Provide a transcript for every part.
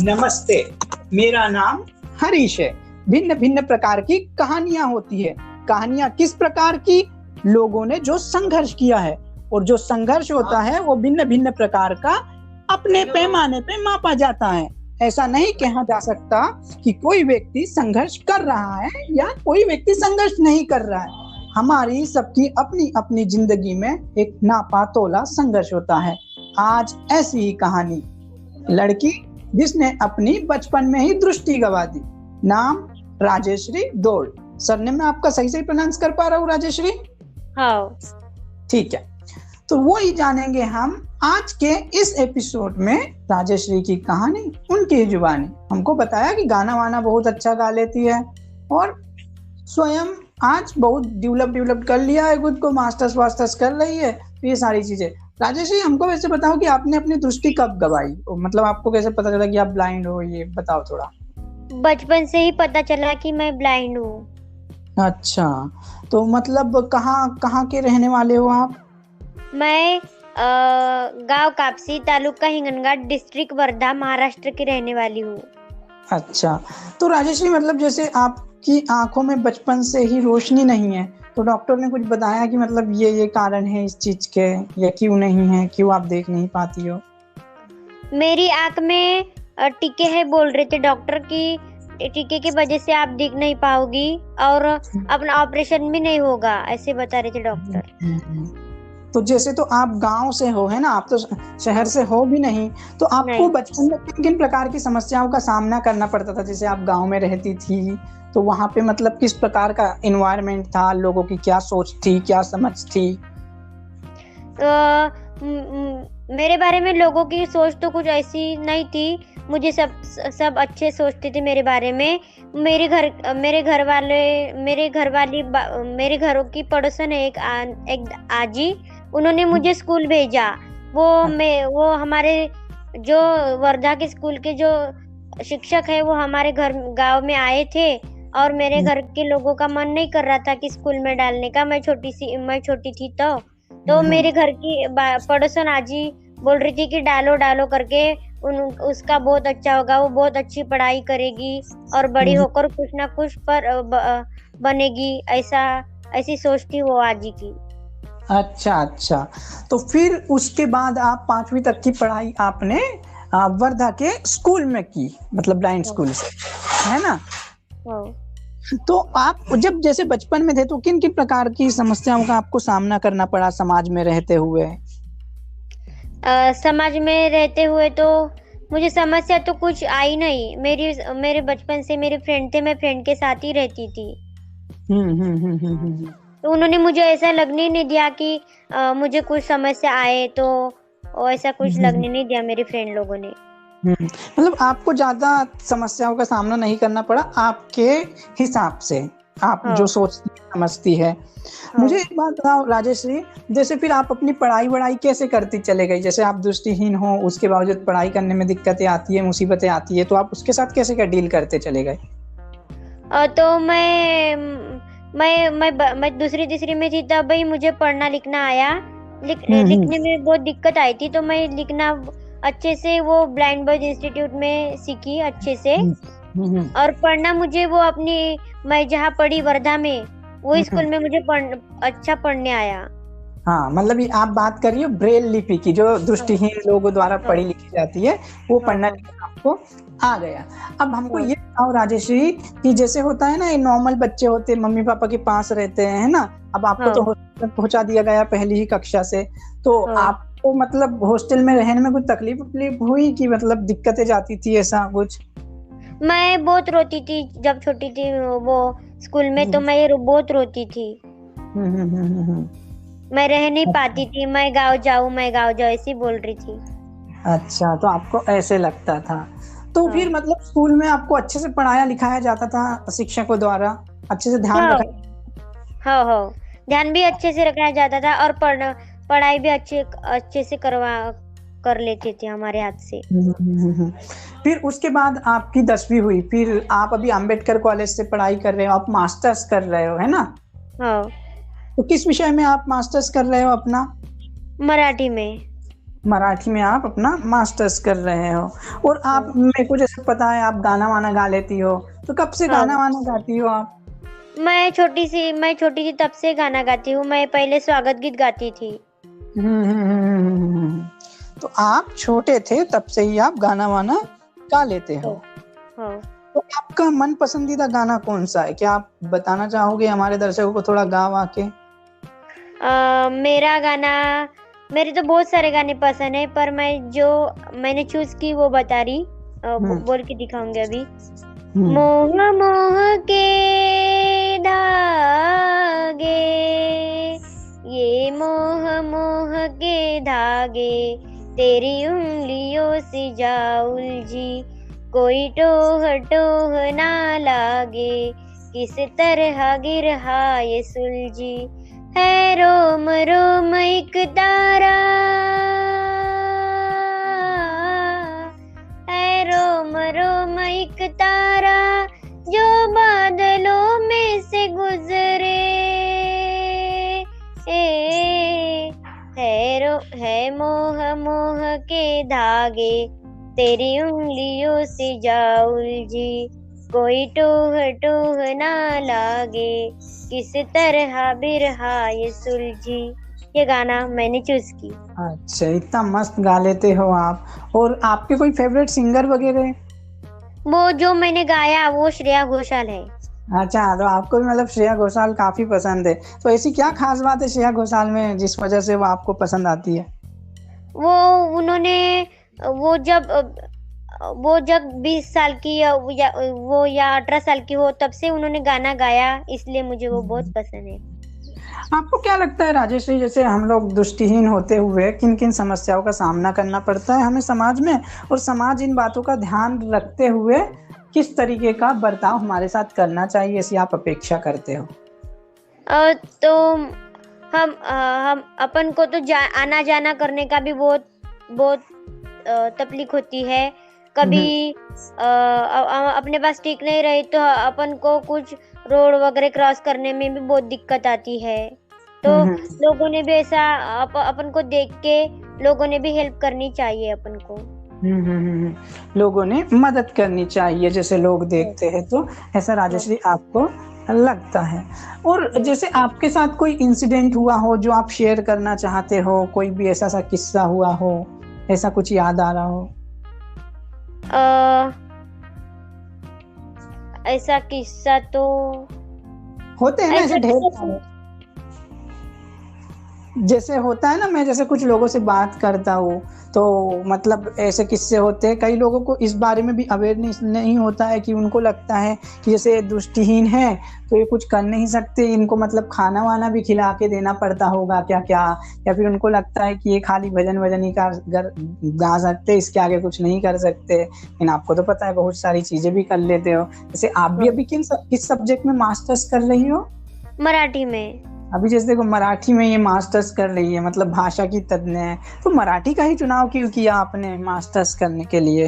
नमस्ते, मेरा नाम हरीश है। भिन्न भिन्न प्रकार की कहानियां होती है। कहानियां किस प्रकार की? लोगों ने जो संघर्ष किया है, और जो संघर्ष होता है वो भिन्न भिन्न प्रकार का अपने पैमाने पे मापा जाता है। ऐसा नहीं कहा जा सकता कि कोई व्यक्ति संघर्ष कर रहा है या कोई व्यक्ति संघर्ष नहीं कर रहा है। हमारी सबकी अपनी अपनी जिंदगी में एक नापा तोला संघर्ष होता है। आज ऐसी ही कहानी, लड़की जिसने अपनी बचपन में ही दृष्टि गंवा दी। नाम राजेश्री दौड़। सरनेम में आपका सही से प्रोनाउंस कर पा रहा हूँ राजेश्री? हाँ, ठीक है। तो वो ही जानेंगे हम आज के इस एपिसोड में। राजेश्री की कहानी उनकी जुबानी। हमको बताया कि गाना वाना बहुत अच्छा गा लेती है और स्वयं आज बहुत डेवलप कर लिया है, खुद को मास्टर्स वास्टर्स कर रही है। तो ये सारी चीजें। राजेश जी, हमको वैसे बताओ कि आपने अपनी दृष्टि कब गवाई, मतलब आपको कैसे पता चला कि आप ब्लाइंड हो, ये बताओ थोड़ा। बचपन से ही पता चला कि मैं ब्लाइंड हूँ। अच्छा, तो मतलब कहाँ के रहने वाले हो आप? मैं गांव कापसी, तालुका हिंगणघाट, डिस्ट्रिक्ट वर्धा, महाराष्ट्र की रहने वाली हूँ। अच्छा, तो राजेश जी, मतलब जैसे आपकी आंखों में बचपन से ही रोशनी नहीं है, तो डॉक्टर ने कुछ बताया कि मतलब ये कारण है इस चीज के, या क्यों नहीं है, क्यों आप देख नहीं पाती हो? मेरी आंख में टीके है, बोल रहे थे डॉक्टर की टीके की वजह से आप देख नहीं पाओगी और अपना ऑपरेशन भी नहीं होगा, ऐसे बता रहे थे डॉक्टर। तो जैसे तो आप गांव से हो, है ना, आप तो शहर से हो भी नहीं, तो आपको बचपन में किन किन प्रकार की समस्याओं का सामना करना पड़ता था? जैसे आप गांव में रहती थी तो वहां पे मतलब किस प्रकार का एनवायरनमेंट था, लोगों की क्या सोच थी, क्या समझ थी? मेरे बारे में लोगों की सोच तो कुछ ऐसी नहीं थी। मुझे सब अच्छे सोचते थे मेरे बारे में। मेरे घरों की पड़ोसन है एक आजी, उन्होंने मुझे स्कूल भेजा। वो हमारे जो वर्धा के स्कूल के जो शिक्षक है वो हमारे गांव में आए थे और मेरे घर के लोगों का मन नहीं कर रहा था कि स्कूल में डालने का। मैं छोटी थी तो मेरे घर की पड़ोसन आजी बोल रही थी कि डालो करके, उसका बहुत अच्छा होगा, वो बहुत अच्छी पढ़ाई करेगी और बड़ी होकर कुछ ना कुछ पर बनेगी, ऐसी सोच थी वो आजी की। अच्छा, तो फिर उसके बाद आप 5वीं तक की पढ़ाई आपने वर्धा के स्कूल में की, मतलब ब्लाइंड स्कूल से, है ना? तो आप जब जैसे बचपन में थे तो किन किन प्रकार की समस्याओं का आपको सामना करना पड़ा समाज में रहते हुए? समाज में रहते हुए तो मुझे समस्या तो कुछ आई नहीं। मेरे बचपन से मेरे फ्रेंड थे, मैं फ्रेंड के साथ ही रहती थी। तो उन्होंने मुझे ऐसा लगने नहीं दिया कि मुझे कुछ समस्या आए, तो ऐसा कुछ लगने नहीं दिया मेरे फ्रेंड लोगों ने। मतलब आपको ज्यादा समस्याओं का सामना नहीं करना पड़ा आपके हिसाब से, आप जो सोचती समझती है। मुझे एक बात बताओ राजेश्री, जैसे फिर आप अपनी पढ़ाई कैसे करती चले गई? जैसे आप दृष्टिहीन हो, उसके बावजूद पढ़ाई करने में दिक्कतें आती है, मुसीबतें आती है, तो आप उसके साथ कैसे क्या डील करते चले गए? तो मैं दूसरी तीसरी में थी तब ही मुझे पढ़ना लिखना आया। लिखने में बहुत दिक्कत आई थी, तो मैं लिखना अच्छे से वो ब्लाइंड बॉयज इंस्टीट्यूट में सीखी अच्छे से। और पढ़ना मुझे मैं जहाँ पढ़ी वर्धा में, वो स्कूल में मुझे अच्छा पढ़ने आया। हाँ, मतलब ये आप बात कर रही हो ब्रेल लिपि की, जो दृष्टिहीन लोगों द्वारा पढ़ी लिखी जाती है, वो पढ़ना लिखना आपको आ गया। अब हमको ये बताओ राजेश्री कि जैसे होता है ना, ये नॉर्मल बच्चे होते मम्मी पापा के पास रहते हैं, है ना? अब आपको तो हॉस्टल पहुंचा दिया गया पहली ही कक्षा से, तो आपको मतलब हॉस्टल में रहने में कुछ तकलीफ हुई कि मतलब दिक्कतें जाती थी, ऐसा कुछ? मैं बहुत रोती थी जब छोटी थी वो स्कूल में, तो मैं बहुत रोती थी। मैं रह नहीं पाती थी, मैं गाँव जाऊँ ऐसी बोल रही थी। अच्छा, तो आपको ऐसे लगता था। तो फिर मतलब स्कूल में आपको अच्छे से पढ़ाया लिखाया जाता था शिक्षकों द्वारा? अच्छे से ध्यान रखा? हाँ, ध्यान भी अच्छे से रखा जाता था और पढ़ाई भी अच्छे से कर लेते थे हमारे हाथ से। फिर उसके बाद आपकी 10वीं हुई, फिर आप अभी अंबेडकर कॉलेज से पढ़ाई कर रहे हो, आप मास्टर्स कर रहे हो, है ना? हाँ। तो किस विषय में आप मास्टर्स कर रहे हो अपना? मराठी में। मराठी में आप अपना मास्टर्स कर रहे हो। और आप, मेरे को जैसे पता है आप गाना वाना गा लेती हो, तो कब से हाँ। गाना वाना गाती हो आप? मैं छोटी थी तब से गाना गाती हूँ। मैं पहले स्वागत गीत गाती थी। तो आप छोटे थे तब से ही आप गाना वाना गा लेते हो। हाँ। तो आपका मन पसंदीदा गाना कौन सा है? क्या आप बताना चाहोगे हमारे दर्शकों को थोड़ा गा वा के? मेरा गाना, मेरे तो बहुत सारे गाने पसंद है, पर मैंने चूज की वो बता रही, बोल के दिखाऊंगी अभी। मोह मोह के धागे, ये मोह मोह के धागे, तेरी उंगलियों से जा उलझी, कोई टोह टोह ना लागे, किस तरह गिरहा ये सुलझी, है रोम रोम एक तारा, है रोम रोम एक तारा, जो बादलों में से गुजरे, है मोह मोह के धागे, तेरी उंगलियों से जा उलझी, कोई टोह टोह ना लागे, किस तरह बिरहा ये सुलझी। ये गाना मैंने चूज की। अच्छा, इतना मस्त गा लेते हो आप। और आपके कोई फेवरेट सिंगर वगैरह? वो जो मैंने गाया वो श्रेया घोषाल है। अच्छा, तो आपको भी मतलब श्रेया घोषाल काफी पसंद है। तो ऐसी क्या खास बात है श्रेया घोषाल में जिस वजह से वो आपको पसंद आती है? वो उन्होंने वो जब 20 साल की या 18 साल की हो, तब से उन्होंने गाना गाया, इसलिए मुझे वो बहुत पसंद है। आपको क्या लगता है राजेश्री, जैसे हम लोग दृष्टिहीन होते हुए किन किन समस्याओं का सामना करना पड़ता है हमें समाज में, और समाज इन बातों का ध्यान रखते हुए किस तरीके का बर्ताव हमारे साथ करना चाहिए, ऐसी आप अपेक्षा करते हो? तो हम अपन को तो आना जाना करने का भी बहुत तकलीफ होती है। कभी अपने पास ठीक नहीं रही तो अपन को कुछ रोड वगैरह क्रॉस करने में भी बहुत दिक्कत आती है। तो लोगों ने भी ऐसा अपन को देख के लोगों ने भी हेल्प करनी चाहिए अपन को। लोगों ने मदद करनी चाहिए जैसे लोग देखते हैं, तो ऐसा राजेश्री आपको लगता है। और जैसे आपके साथ कोई इंसिडेंट हुआ हो जो आप शेयर करना चाहते हो, कोई भी ऐसा सा किस्सा हुआ हो, ऐसा कुछ याद आ रहा हो? ऐसा किस्सा तो होते हैं ना ऐसे ढेर सारे। जैसे होता है ना, मैं जैसे कुछ लोगों से बात करता हूँ तो मतलब ऐसे किस्से होते हैं। कई लोगों को इस बारे में भी अवेयरनेस नहीं होता है कि उनको लगता है कि जैसे दृष्टिहीन है तो ये कुछ कर नहीं सकते, इनको मतलब खाना वाना भी खिला के देना पड़ता होगा क्या क्या, या फिर उनको लगता है कि ये खाली भजन ही गा सकते, इसके आगे कुछ नहीं कर सकते। लेकिन आपको तो पता है बहुत सारी चीजें भी कर लेते हो। जैसे आप भी अभी किस सब्जेक्ट में मास्टर्स कर रही हो? मराठी में। अभी जैसे देखो मराठी में ये मास्टर्स कर रही है, मतलब भाषा की तज्ञ है, तो मराठी का ही चुनाव क्यों किया आपने मास्टर्स करने के लिए?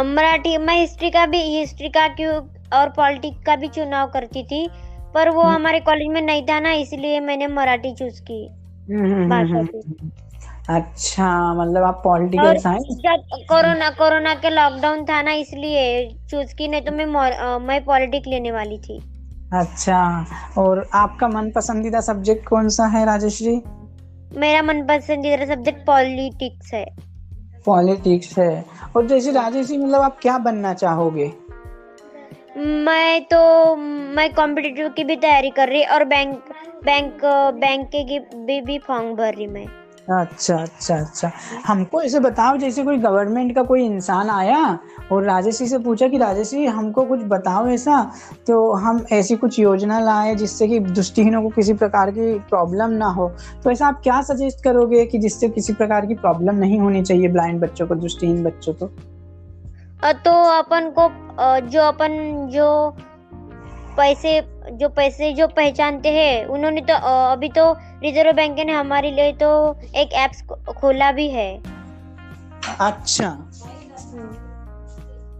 मराठी, मैं हिस्ट्री का क्यों और पॉलिटिक्स का भी चुनाव करती थी, पर वो हमारे कॉलेज में नहीं था ना, इसलिए मैंने मराठी चूज की भाषा की। अच्छा, मतलब आप पॉलिटिकल साइंस। जब कोरोना के लॉकडाउन था ना, इसलिए चूज की, नहीं तो मैं पॉलिटिक्स लेने वाली थी। अच्छा, और आपका मन पसंदीदा सब्जेक्ट कौन सा है राजेश्री? मेरा मन पसंदीदा सब्जेक्ट पॉलिटिक्स है। पॉलिटिक्स है। और जैसे राजेश्री मतलब आप क्या बनना चाहोगे? मैं कॉम्पिटिटिव की भी तैयारी कर रही और बैंक के भी फॉर्म भर रही मैं। अच्छा, हमको ऐसे बताओ, जैसे कोई गवर्नमेंट का कोई इंसान आया और राजेश्री से पूछा कि राजेश्री हमको कुछ बताओ ऐसा, तो हम ऐसी कुछ योजना लाए जिससे कि दृष्टिहीनों को किसी प्रकार की प्रॉब्लम ना हो, तो ऐसा आप क्या सजेस्ट करोगे कि जिससे किसी प्रकार की प्रॉब्लम नहीं होनी चाहिए ब्लाइंड बच्चों को, दृष्टिहीन बच्चों को? तो अपन को जो पैसे जो पहचानते हैं, उन्होंने तो अभी तो रिजर्व बैंक ने हमारे लिए तो एक ऐप्स खोला भी है। अच्छा,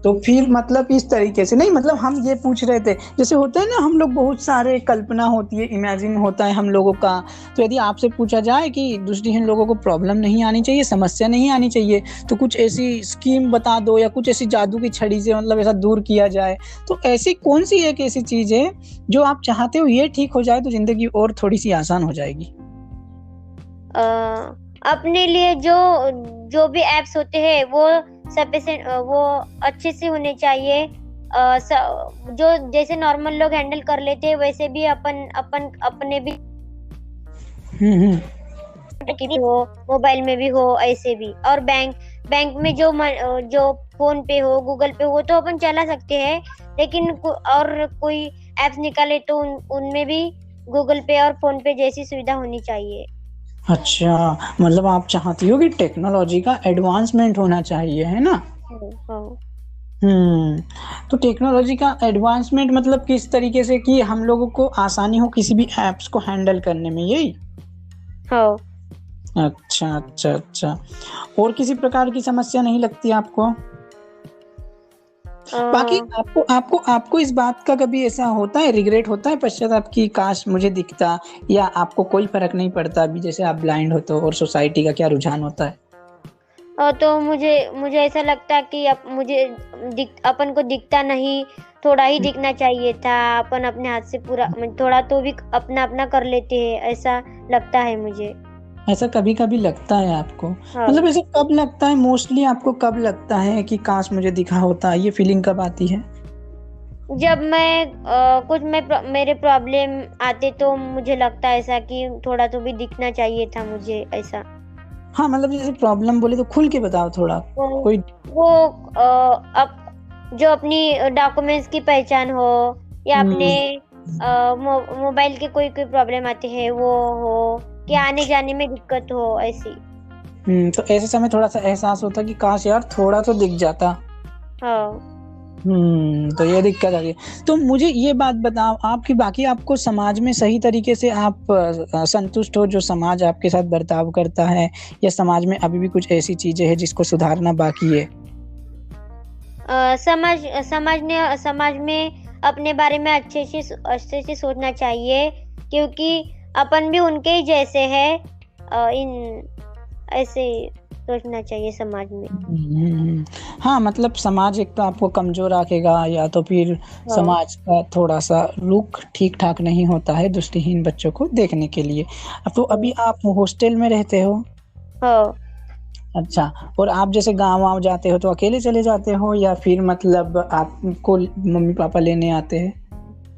तो फिर मतलब इस तरीके से नहीं, मतलब हम ये पूछ रहे थे, जैसे होता है ना हम लोग बहुत सारे कल्पना होती है, इमेजिन होता है हम लोगों का, तो यदि आपसे पूछा जाए कि दृष्टिहीन लोगों को प्रॉब्लम नहीं आनी चाहिए, समस्या नहीं आनी चाहिए, तो कुछ ऐसी स्कीम बता दो या कुछ ऐसी जादू की छड़ी से मतलब ऐसा दूर किया जाए, तो ऐसी कौन सी एक ऐसी चीज है जो आप चाहते हो ये ठीक हो जाए तो जिंदगी और थोड़ी सी आसान हो जाएगी? अपने लिए जो भी एप्स होते हैं वो सफिशिएंट, वो अच्छे से होने चाहिए। जो जैसे नॉर्मल लोग हैंडल कर लेते हैं वैसे भी अपन अपन अपने भी हो, मोबाइल में भी हो, ऐसे भी। और बैंक में जो फोन पे हो, गूगल पे हो, तो अपन चला सकते हैं, लेकिन और कोई एप्स निकाले तो उनमें भी गूगल पे और फोन पे जैसी सुविधा होनी चाहिए। अच्छा, मतलब आप चाहती हो कि टेक्नोलॉजी का एडवांसमेंट होना चाहिए, है ना? तो टेक्नोलॉजी का एडवांसमेंट मतलब किस तरीके से कि हम लोगों को आसानी हो किसी भी एप्स को हैंडल करने में, यही? हाँ। अच्छा अच्छा अच्छा, और किसी प्रकार की समस्या नहीं लगती आपको? बाकी आपको आपको आपको इस बात का कभी ऐसा होता है, रिग्रेट होता है, पश्चाताप की काश मुझे दिखता, या आपको कोई फर्क नहीं पड़ता अभी जैसे आप ब्लाइंड हो तो, और सोसाइटी का क्या रुझान होता है? तो मुझे ऐसा लगता है कि अपन को दिखता नहीं, थोड़ा ही दिखना चाहिए था। अपन अपने हाथ से पूरा थोड़ा तो भी अपना अपना कर लेते हैं, ऐसा लगता है मुझे। ऐसा कभी कभी लगता है आपको? हाँ। मतलब ऐसे कब लगता है, मोस्टली आपको कब लगता है कि काश मुझे दिखा होता, ये फीलिंग कब आती है? जब मेरे प्रॉब्लम आते तो मुझे लगता है ऐसा कि थोड़ा तो भी दिखना चाहिए था मुझे, ऐसा। हाँ, मतलब जैसे प्रॉब्लम बोले तो खुल के बताओ थोड़ा। कोई अब जो अपनी डॉक्यूमेंट्स की पहचान हो, या अपने मोबाइल के कोई प्रॉब्लम आते हैं वो हो, कि आने जाने में दिक्कत हो, ऐसी। तो ऐसे समय थोड़ा सा एहसास होता कि काश यार थोड़ा तो दिख जाता। हाँ। तो ये दिक्कत आ गई। तो मुझे ये बात बताओ आपकी, बाकी आपको समाज में सही तरीके से आप संतुष्ट हो जो समाज आपके साथ बर्ताव करता है, या समाज में अभी भी कुछ ऐसी चीजें हैं जिसको सुधारना बाकी है? समाज में अपने बारे में अच्छे से सोचना चाहिए, क्योंकि अपन भी उनके ही जैसे हैं। ऐसे सोचना चाहिए समाज में। हाँ, मतलब समाज एक तो आपको कमजोर रखेगा, या तो फिर समाज का थोड़ा सा रुख ठीक ठाक नहीं होता है दृष्टिहीन बच्चों को देखने के लिए। अब तो अभी आप हॉस्टल में रहते हो? हाँ। अच्छा, और आप जैसे गाँव जाते हो तो अकेले चले जाते हो, या फिर मतलब आपको मम्मी पापा लेने आते हैं?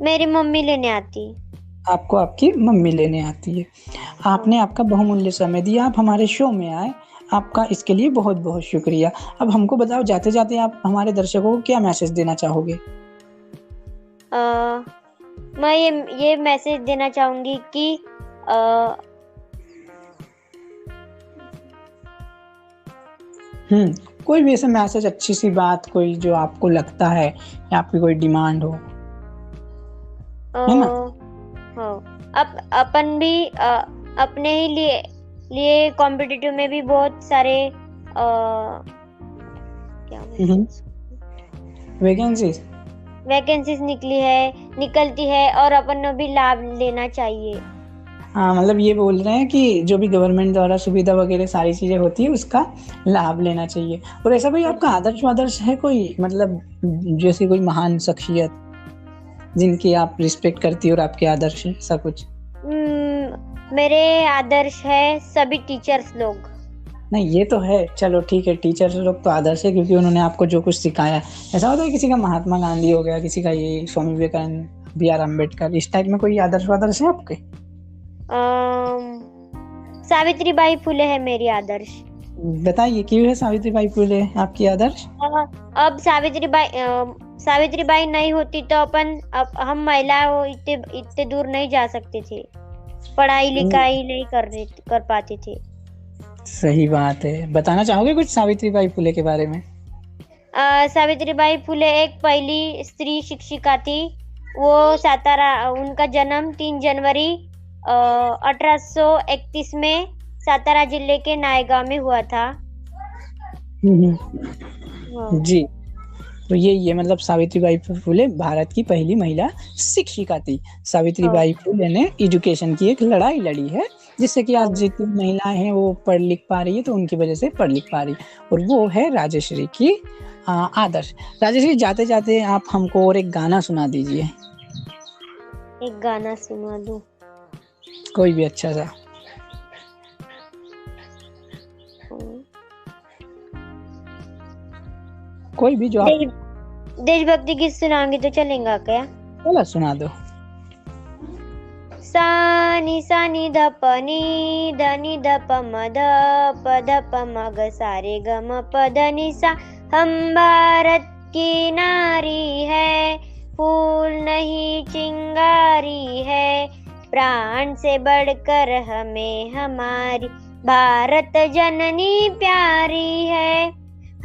मेरी मम्मी लेने आती। आपको आपकी मम्मी लेने आती है। आपने आपका बहुमूल्य समय दिया, आप हमारे शो में आए, आपका इसके लिए बहुत बहुत शुक्रिया। अब हमको बताओ, जाते जाते आप हमारे दर्शकों को क्या मैसेज देना चाहोगे? मैं ये मैसेज देना चाहूंगी कि कोई भी ऐसा मैसेज, अच्छी सी बात कोई जो आपको लगता है या आपकी कोई डिमांड हो, है ना? अपन भी अपने ही लिए कॉम्पिटिटिव में भी बहुत सारे वैकेंसीज निकलती है, और अपन को भी लाभ लेना चाहिए। हाँ, मतलब ये बोल रहे हैं कि जो भी गवर्नमेंट द्वारा सुविधा वगैरह सारी चीजें होती है उसका लाभ लेना चाहिए। और ऐसा कोई आपका आदर्श है कोई, मतलब जैसे कोई महान शख्सियत जिनकी आप रिस्पेक्ट करती हो और आपके आदर्श है, ऐसा कुछ? मेरे आदर्श है सभी टीचर्स लोग। नहीं, ये तो है, चलो ठीक है, टीचर्स लोग तो आदर्श है क्योंकि उन्होंने आपको जो कुछ सिखाया। ऐसा होता है किसी का महात्मा गांधी हो गया, किसी का ये स्वामी विवेकानंद, BR अम्बेडकर, इस टाइप में कोई आदर्श है आपके? सावित्रीबाई फुले है मेरी आदर्श। बताइए क्यों है सावित्रीबाई फुले आपकी आदर्श? अब सावित्रीबाई नहीं होती तो हम महिला इतने दूर नहीं जा सकते थे, पढ़ाई लिखाई नहीं कर पाते थे। सही बात है। बताना चाहोगे कुछ सावित्रीबाई फुले के बारे में? सावित्रीबाई फुले एक पहली स्त्री शिक्षिका थी। वो उनका जन्म 3 जनवरी 1831 में सातारा जिले के नायगांव में हुआ था। जी, तो ये मतलब सावित्रीबाई फुले भारत की पहली महिला शिक्षिका थी। सावित्रीबाई फुले ने एजुकेशन की एक लड़ाई लड़ी है, जिससे कि आज जितनी महिलाएं हैं वो पढ़ लिख पा रही है, तो उनकी वजह से पढ़ लिख पा रही है। और वो है राजश्री की आदर्श। राजश्री, जाते जाते आप हमको और एक गाना सुना दीजिए। एक गाना सुना दूं? कोई भी अच्छा सा। कोई भी जो आप देशभक्ति गीत सुनाएंगे तो चलेगा क्या? चलो सुना दो। सा नि ध प नि ध प म ध प म ग सा रे ग म प ध नि सा। हम भारत की नारी है, फूल नहीं चिंगारी है, प्राण से बढ़कर हमें हमारी भारत जननी प्यारी है।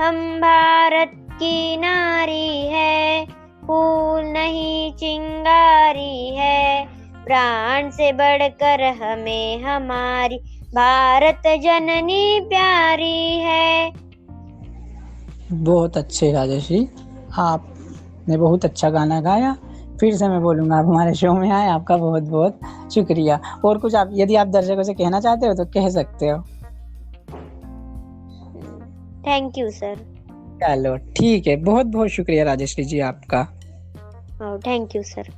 हम भारत की नारी है, फूल नहीं चिंगारी है, प्राण से बढ़कर हमें हमारी भारत जननी प्यारी है। बहुत अच्छे राजश्री, आपने बहुत अच्छा गाना गाया। फिर से मैं बोलूँगा, आप हमारे शो में आए, आपका बहुत बहुत शुक्रिया। और कुछ आप यदि आप दर्शकों से कहना चाहते हो तो कह सकते हो। Thank you sir. चलो ठीक है, बहुत बहुत शुक्रिया राजश्री जी आपका। Thank you sir.